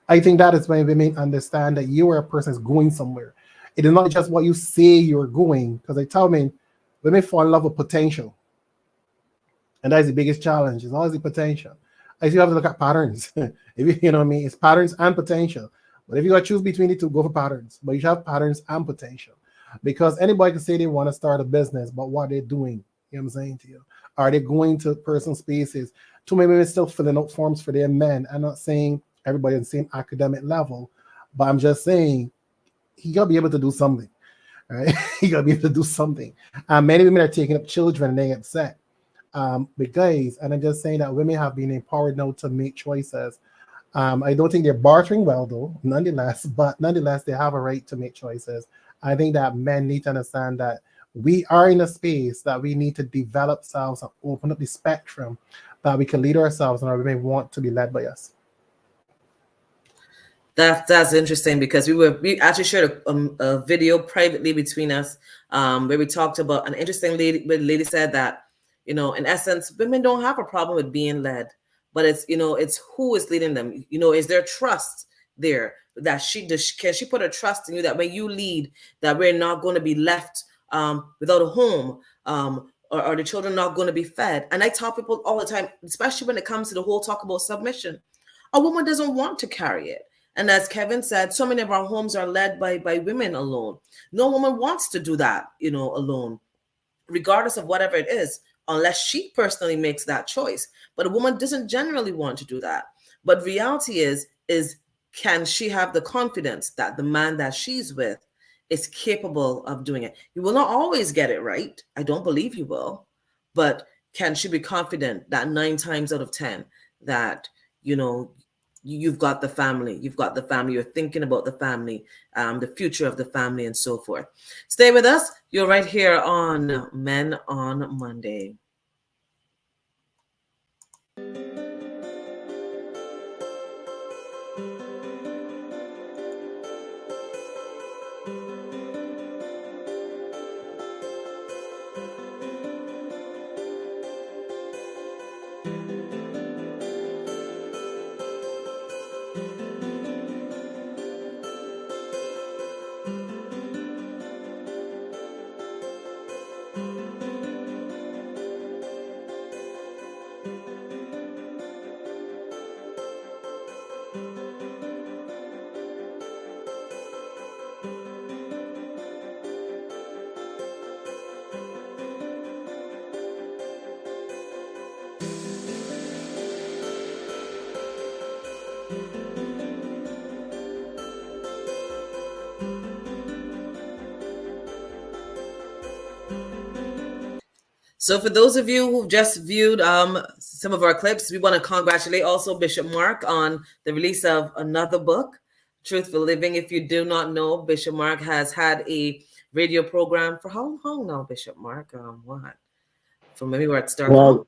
I think that is when women understand that you are a person that's going somewhere. It is not just what you say you're going, because I tell men, women fall in love with potential. And that's the biggest challenge. It's always the potential. I you have to look at patterns. If you know what I mean, it's patterns and potential. But if you got to choose between the two, go for patterns. But you should have patterns and potential. Because anybody can say they want to start a business, but what they're doing, you know what I'm saying to you? Are they going to personal spaces? Too many women still filling out forms for their men. I'm not saying everybody on the same academic level, but I'm just saying he got to be able to do something. Right? He got to be able to do something. Many women are taking up children and they're upset. With guys, and I'm just saying that women have been empowered now to make choices. I don't think they're bartering well though, nonetheless, but nonetheless, they have a right to make choices. I think that men need to understand that we are in a space that we need to develop ourselves and open up the spectrum that we can lead ourselves and our women want to be led by us. That's interesting because we actually shared a video privately between us where we talked about an interesting lady said that, in essence, women don't have a problem with being led, but it's who is leading them. Is there trust there that can she put her trust in you that when you lead, that we're not going to be left without a home, or the children not going to be fed. And I tell people all the time, especially when it comes to the whole talk about submission, a woman doesn't want to carry it. And as Kevin said, so many of our homes are led by women alone. No woman wants to do that, alone, regardless of whatever it is, unless she personally makes that choice. But a woman doesn't generally want to do that. But reality is can she have the confidence that the man that she's with is capable of doing it? You will not always get it right. I don't believe you will. But can she be confident that 9 times out of 10 that, you've got the family, you're thinking about the family, the future of the family, and so forth. Stay with us. You're right here on Men on Monday. So for those of you who've just viewed some of our clips, we want to congratulate also Bishop Mark on the release of another book, Truth for Living. If you do not know, Bishop Mark has had a radio program for how long now, Bishop Mark? What? From maybe where it started. Well,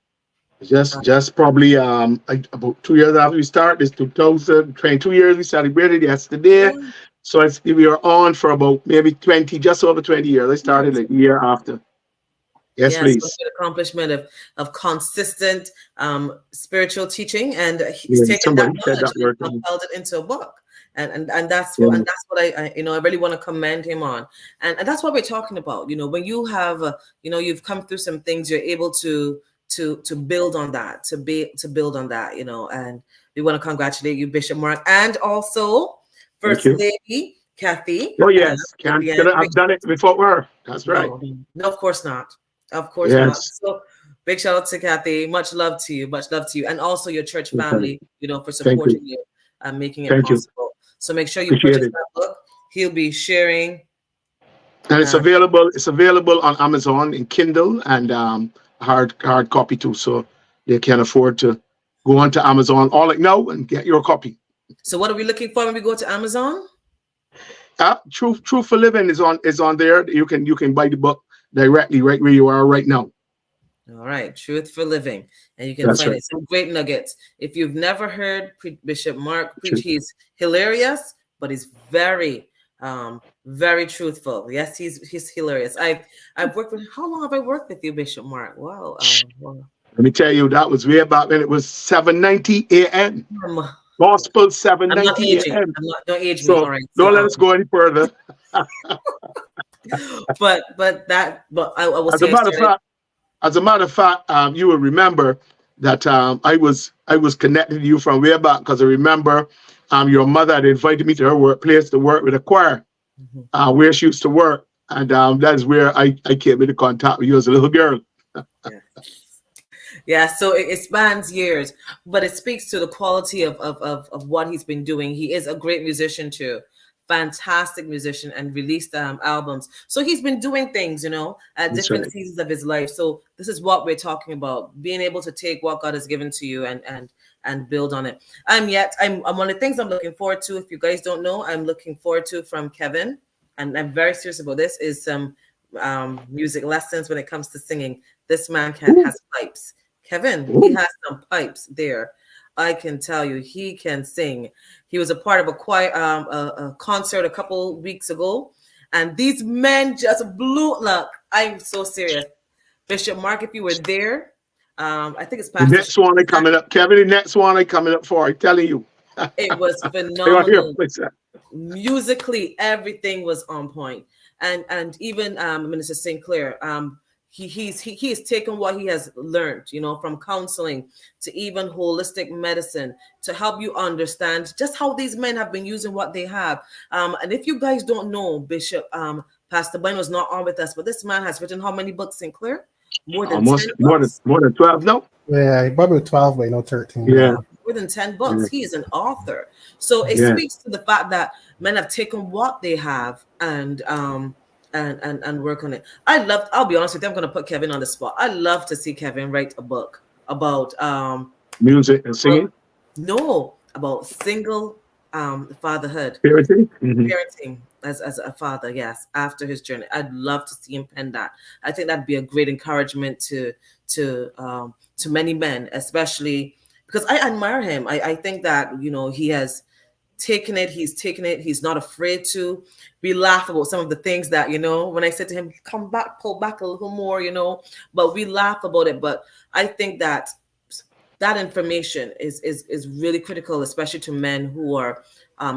just probably about 2 years after we started this 2022 years we celebrated yesterday. Yeah. So we are on for about maybe 20, just over 20 years. I started like a year after. Yes, So please. good accomplishment of consistent spiritual teaching, and he's taken that Somebody said knowledge that word. and compiled it into a book. And that's Yeah. what I I really want to commend him on, and that's what we're talking about. When you have you've come through some things, you're able to build on that, to build on that, and we want to congratulate you, Bishop Mark, and also First you. Lady Kathy. Oh yes, I've done it before. That's right. No, of course not. Of course Yes. not. So big shout out to Kathy. Much love to you. Much love to you. And also your church family, for supporting you and making it Thank you. possible. So make sure you Appreciate purchase it. that book. He'll be sharing. And it's available. It's available on Amazon in Kindle and hard copy too. So they can afford to go onto Amazon now and get your copy. So what are we looking for when we go to Amazon? Truth for Living is on there. You can buy the book directly right where you are right now. All right, Truth for Living, and you can find it. Some great nuggets. If you've never heard Bishop Mark preach, he's hilarious, but he's very, very truthful. Yes, he's hilarious. I've worked with. How long have I worked with you, Bishop Mark? Wow. Let me tell you, that was way back when it was 7:90 a.m. Gospel 7:90 a.m. Don't age me. So All right. Don't let us go any further. but I will As say a matter of fact, you will remember that I was connected to you from way back because I remember your mother had invited me to her workplace to work with a choir, where she used to work, and that's where I came into contact with you as a little girl. Yeah, so it spans years, but it speaks to the quality of what he's been doing. He is a great musician too. Fantastic musician, and released albums. So he's been doing things, at different seasons of his life. So this is what we're talking about: being able to take what God has given to you and build on it. I'm one of the things I'm looking forward to. If you guys don't know, I'm looking forward to from Kevin, and I'm very serious about this. Is some music lessons when it comes to singing. This man has pipes. Kevin, he has some pipes there. I can tell you, he can sing. He was a part of a choir, a concert a couple weeks ago, and these men just blew. Look, I'm so serious, Bishop Mark. If you were there, I think it's Pastor. The next one coming up, Kevin. The next one coming up for. I'm telling you, it was phenomenal. Musically, everything was on point, and even Minister St. Clair. He has taken what he has learned, from counseling to even holistic medicine to help you understand just how these men have been using what they have. And if you guys don't know, Bishop, Pastor Ben was not on with us, but this man has written how many books, St. Clair? More than 10 books. More than 12, no? Yeah, probably 12, but 13. Yeah. More than 10 books. He is an author. So it speaks to the fact that men have taken what they have and work on it. I'll be honest with you, I'm going to put Kevin on the spot. I love to see Kevin write a book about music and singing. No, about single fatherhood, parenting as a father. Yes, after his journey, I'd love to see him pen that. I think that'd be a great encouragement to many men, especially because I admire him. I think that he has taken it. He's not afraid to. We laugh about some of the things that, when I said to him, come back, pull back a little more, but we laugh about it. But I think that information is really critical, especially to men who are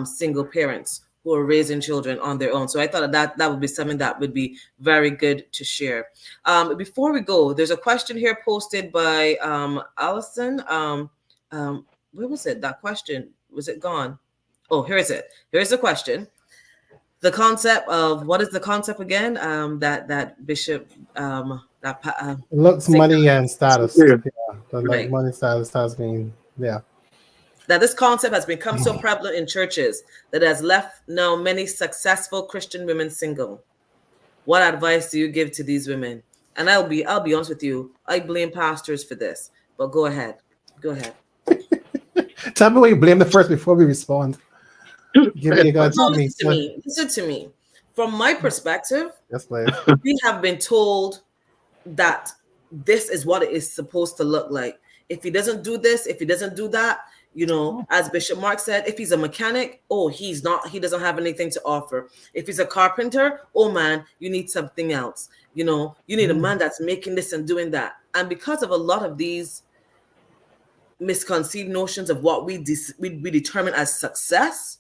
single parents who are raising children on their own. So I thought that would be something that would be very good to share. Before we go, there's a question here posted by Allison. Where was it? That question, was it gone? Oh, here is it. Here's the question. The concept of, what is the concept again? That Bishop, looks, money, and status. Yeah. Like money, status has been, that this concept has become so prevalent in churches that it has left now many successful Christian women single. What advice do you give to these women? And I'll be honest with you, I blame pastors for this. But go ahead. Go ahead. Tell me what you blame the first before we respond. Give me God's No, me. listen to me. Listen to me. From my perspective, Yes, please. we have been told that this is what it is supposed to look like. If he doesn't do this, if he doesn't do that, you know, as Bishop Mark said, if he's a mechanic, oh, he doesn't have anything to offer. If he's a carpenter, oh man, you need something else. You know, you need a man that's making this and doing that. And because of a lot of these misconceived notions of what we determine as success,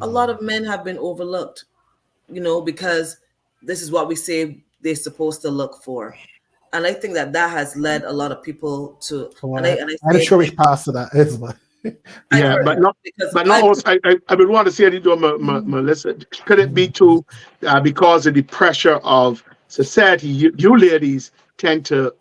a lot of men have been overlooked, you know, because this is what we say they're supposed to look for. And I think that has led a lot of people to. I'm sure which pastor that is, but Yeah, but not. But not also, I would want to say to Melissa, could it be too because of the pressure of society? You ladies tend to,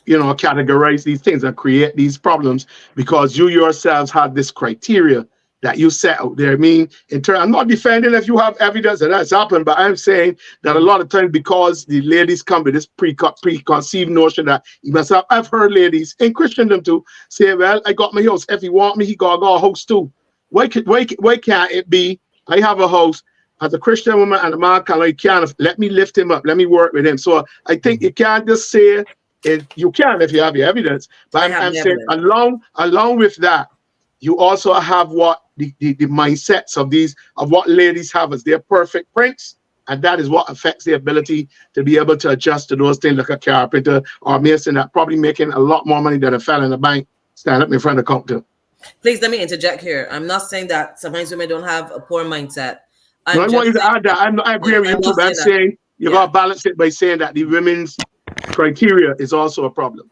you know, categorize these things and create these problems because you yourselves have this criteria that you set out there. I mean, I'm not defending if you have evidence that that's happened, but I'm saying that a lot of times because the ladies come with this preconceived notion that you must have. I've heard ladies in Christendom too say, "Well, I got my house. If he want me, he got a house too." Why can't it be? I have a house as a Christian woman and a man can't let me lift him up. Let me work with him. So I think you can't just say it. You can if you have your evidence, but I'm saying along with that, you also have what the mindsets of what ladies have as their perfect prints, and that is what affects their ability to be able to adjust to those things like a carpenter or mason that probably making a lot more money than a fella in the bank stand up in front of the counter. Please let me interject here. I'm not saying that sometimes women don't have a poor mindset. I want you to add that. I agree with you too, but I'm saying you got to balance it by saying that the women's criteria is also a problem.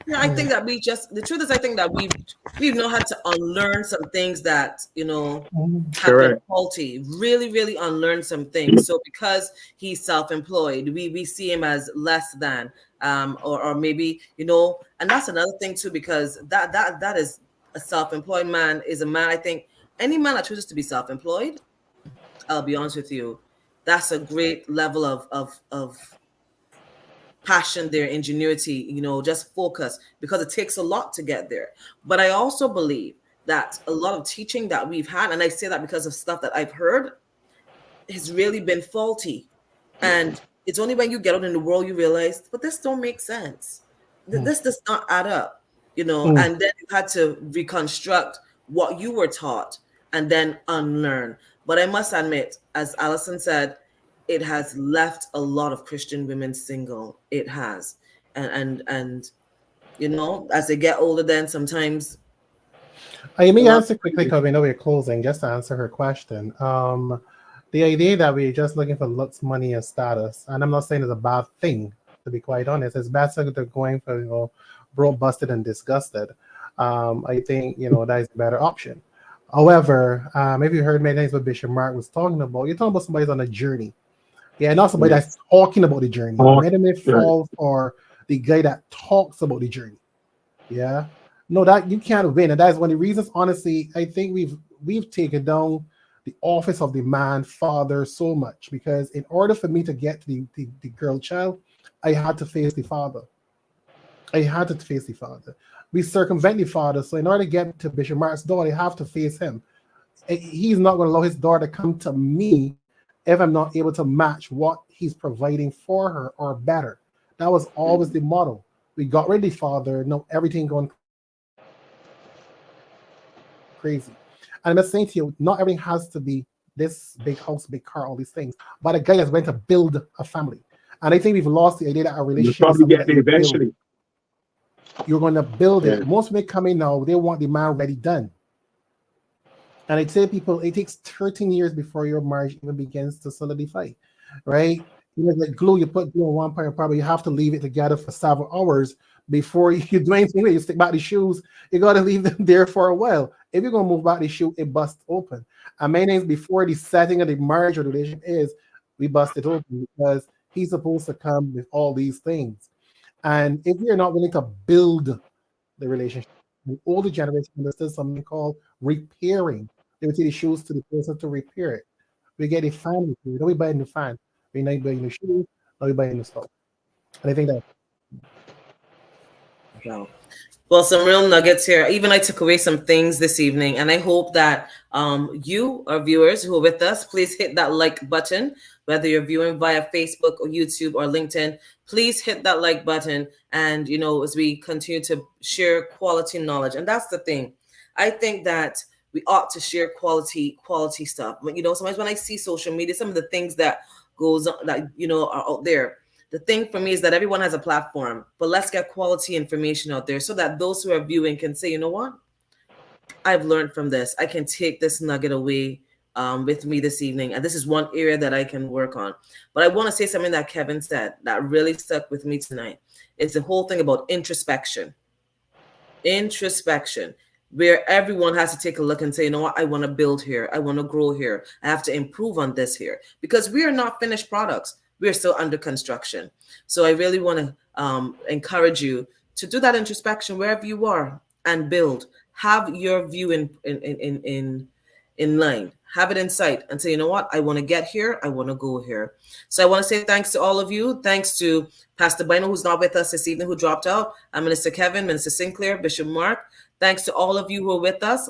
Yeah, I think that the truth is, I think that we've now had to unlearn some things that, you know, have been faulty, really unlearn some things. So because he's self-employed, we see him as less than, or maybe, you know, and that's another thing too, because that is a self-employed man is a man. I think any man that chooses to be self-employed, I'll be honest with you, that's a great level of passion, their ingenuity, you know, just focus, because it takes a lot to get there. But I also believe that a lot of teaching that we've had, and I say that because of stuff that I've heard, has really been faulty. And it's only when you get out in the world you realize, but this don't make sense. This does not add up, you know, and then you had to reconstruct what you were taught and then unlearn. But I must admit, as Allison said, it has left a lot of Christian women single. It has. And you know, as they get older, then sometimes. Let me answer quickly because we know we're closing, just to answer her question. The idea that we're just looking for looks, money, and status, and I'm not saying it's a bad thing, to be quite honest. It's better than going for, you know, broke, busted, and disgusted. I think, you know, that is a better option. However, if you heard many things what Bishop Mark was talking about, you're talking about somebody's on a journey. Yeah, not somebody that's talking about the journey. Many may fall for the guy that talks about the journey. Yeah. No, that you can't win. And that is one of the reasons, honestly, I think we've taken down the office of the man father so much, because in order for me to get to the girl child, I had to face the father. We circumvent the father. So in order to get to Bishop Mark's daughter, I have to face him. He's not going to allow his daughter to come to me if I'm not able to match what he's providing for her or better. That was always the model. We got rid of the father, no, everything going crazy. And I'm saying to you, not everything has to be this big house, big car, all these things. But a guy is going to build a family. And I think we've lost the idea that a relationship is something that eventually. You're going to build it. Most men come in now, they want the man ready done. And I tell people, it takes 13 years before your marriage even begins to solidify, right? You know, like glue, you put glue on one part, probably you have to leave it together for several hours before you do anything. You stick back the shoes, you got to leave them there for a while. If you're going to move back the shoe, it busts open. And many things before the setting of the marriage or the relationship is, we bust it open because he's supposed to come with all these things. And if you're not willing to build the relationship, the older generation understands something called repairing. They would take the shoes to the person to repair it. We get a fan. We don't buy a new fan. We not buy new shoes. Now we buy a new stuff. And I think that Wow. Well, some real nuggets here. Even I took away some things this evening, and I hope that you, our viewers who are with us, please hit that like button. Whether you're viewing via Facebook or YouTube or LinkedIn, please hit that like button. And as we continue to share quality knowledge, and that's the thing, I think that we ought to share quality stuff. But sometimes when I see social media, some of the things that goes on, that are out there. The thing for me is that everyone has a platform, but let's get quality information out there so that those who are viewing can say, you know what? I've learned from this. I can take this nugget away with me this evening. And this is one area that I can work on. But I want to say something that Kevin said that really stuck with me tonight. It's the whole thing about introspection. Introspection, where everyone has to take a look and say, you know what? I want to build here. I want to grow here. I have to improve on this here, because we are not finished products. We're still under construction. So I really want to encourage you to do that introspection wherever you are and build. Have your view in line. Have it in sight and say, you know what? I want to get here. I want to go here. So I want to say thanks to all of you. Thanks to Pastor Bino, who's not with us this evening, who dropped out. And Minister Kevin, Minister Sinclair, Bishop Mark. Thanks to all of you who are with us.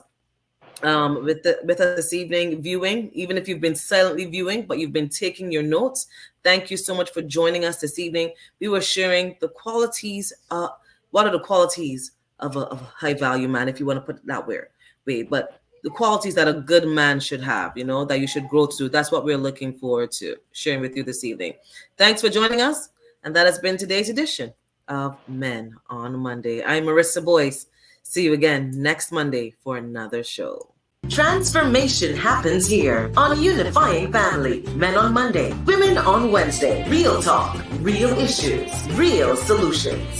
With us this evening viewing, even if you've been silently viewing, but you've been taking your notes. Thank you so much for joining us this evening. We were sharing the qualities, what are the qualities of a high value man, if you want to put it that way, but the qualities that a good man should have, that you should grow to. That's what we're looking forward to sharing with you this evening. Thanks for joining us. And that has been today's edition of Men on Monday. I'm Marissa Boyce. See you again next Monday for another show. Transformation happens here on Unifying Family. Men on Monday, Women on Wednesday. Real talk, real issues, real solutions.